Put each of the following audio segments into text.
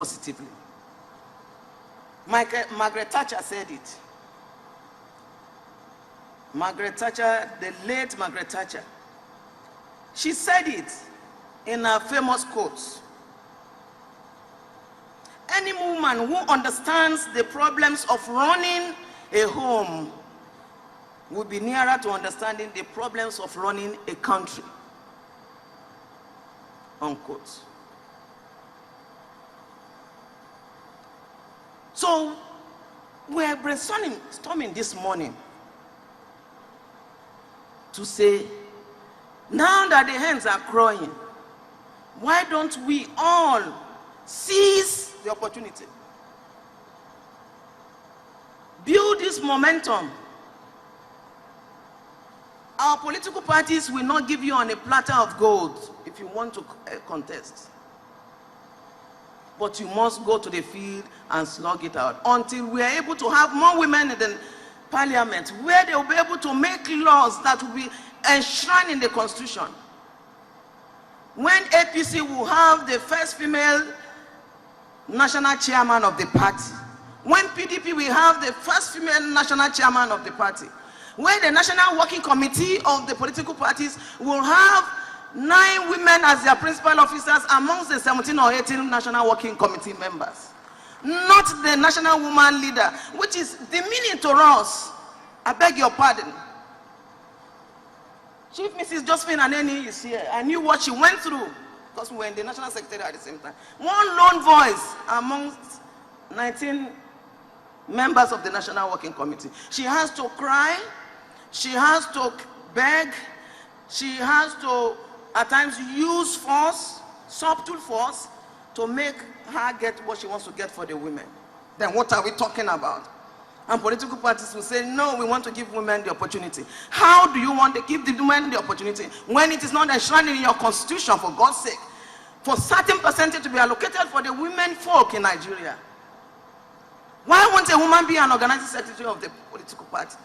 positively. Margaret Thatcher said it. Margaret Thatcher, the late Margaret Thatcher, she said it in her famous quotes. Any woman who understands the problems of running a home will be nearer to understanding the problems of running a country. Unquote. So we're brainstorming this morning to say, now that the hens are crowing, why don't we all seize the opportunity? Build this momentum. Our political parties will not give you on a platter of gold if you want to contest. But you must go to the field and slug it out until we are able to have more women in the parliament, where they will be able to make laws that will be enshrined in the constitution. When APC will have the first female national chairman of the party, when PDP will have the first female national chairman of the party, when the National Working Committee of the political parties will have 9 women as their principal officers amongst the 17 or 18 National Working Committee members, not the national woman leader, which is demeaning to us. I beg your pardon. Chief Mrs. Josephine Aneni is here. I knew what she went through because we were in the National Secretariat at the same time. One lone voice amongst 19 members of the National Working Committee. She has to cry, she has to beg, she has to at times use force, subtle force, to make her get what she wants to get for the women. Then what are we talking about? And political parties will say, no, we want to give women the opportunity. How do you want to give the women the opportunity when it is not enshrined in your constitution, for God's sake, for certain percentage to be allocated for the women folk in Nigeria? Why won't a woman be an organizing secretary of the political party?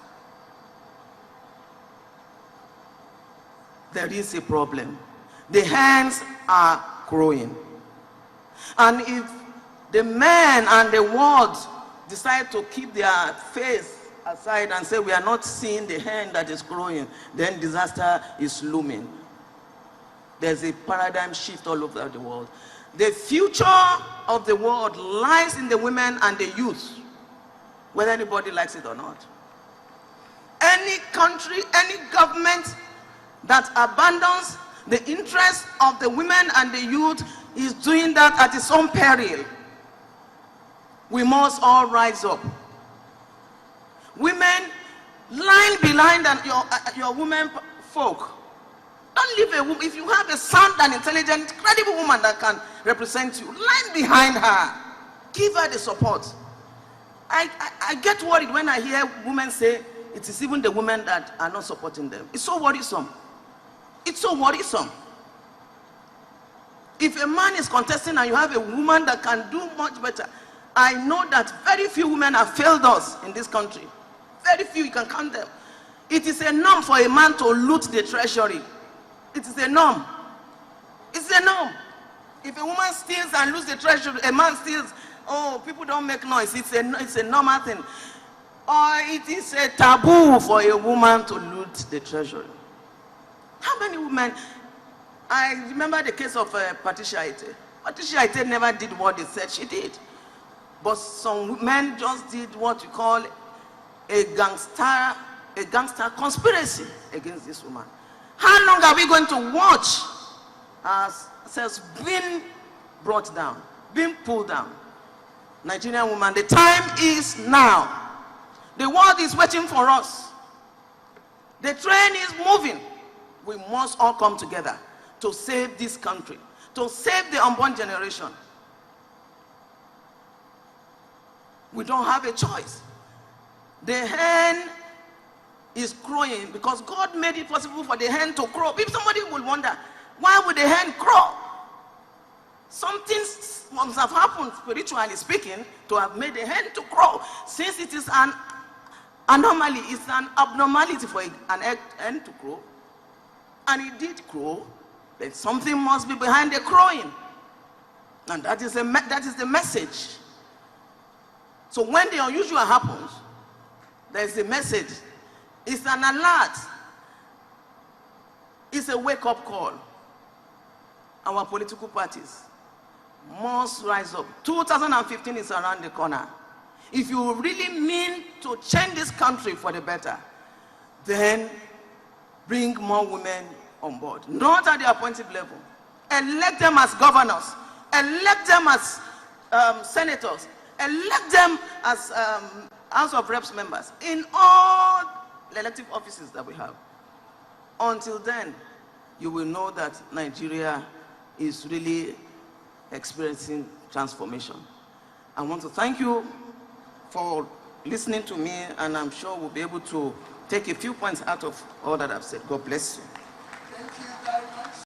There is a problem. The hens are crowing. And if the men and the world decide to keep their face aside and say we are not seeing the hen that is crowing, then disaster is looming. There's a paradigm shift all over the world. The future of the world lies in the women and the youth, whether anybody likes it or not. Any country, any government that abandons the interests of the women and the youth is doing that at its own peril. We must all rise up. Women, line behind your women folk. Don't leave a woman. If you have a sound and intelligent, credible woman that can represent you, line behind her. Give her the support. I get worried when I hear women say it is even the women that are not supporting them. It's so worrisome. It's so worrisome. If a man is contesting and you have a woman that can do much better, I know that very few women have failed us in this country. Very few, you can count them. It is a norm for a man to loot the treasury. It is a norm. It's a norm. If a woman steals and loses the treasury, a man steals, oh, people don't make noise. It's a normal thing. Or it is a taboo for a woman to loot the treasury. How many women? I remember the case of Patricia Aite. Patricia Aite never did what they said she did. But some men just did what you call a gangster conspiracy against this woman. How long are we going to watch ourselves being brought down, being pulled down? Nigerian woman, the time is now. The world is waiting for us. The train is moving. We must all come together to save this country, to save the unborn generation. We don't have a choice. The hen is crowing because God made it possible for the hen to crow. If somebody will wonder, why would the hen crow? Something must have happened, spiritually speaking, to have made the hen to crow. Since it is an anomaly, it's an abnormality for an hen to crow, and it did crow, then something must be behind the crowing. And that is the message. So when the unusual happens, there is a message. It's an alert. It's a wake-up call. Our political parties must rise up. 2015 is around the corner. If you really mean to change this country for the better, then bring more women on board. Not at the appointed level. Elect them as governors. Elect them as senators. Elect them as House of Reps members in all elective offices that we have. Until then, you will know that Nigeria is really experiencing transformation. I want to thank you for listening to me, and I'm sure we'll be able to take a few points out of all that I've said. God bless you.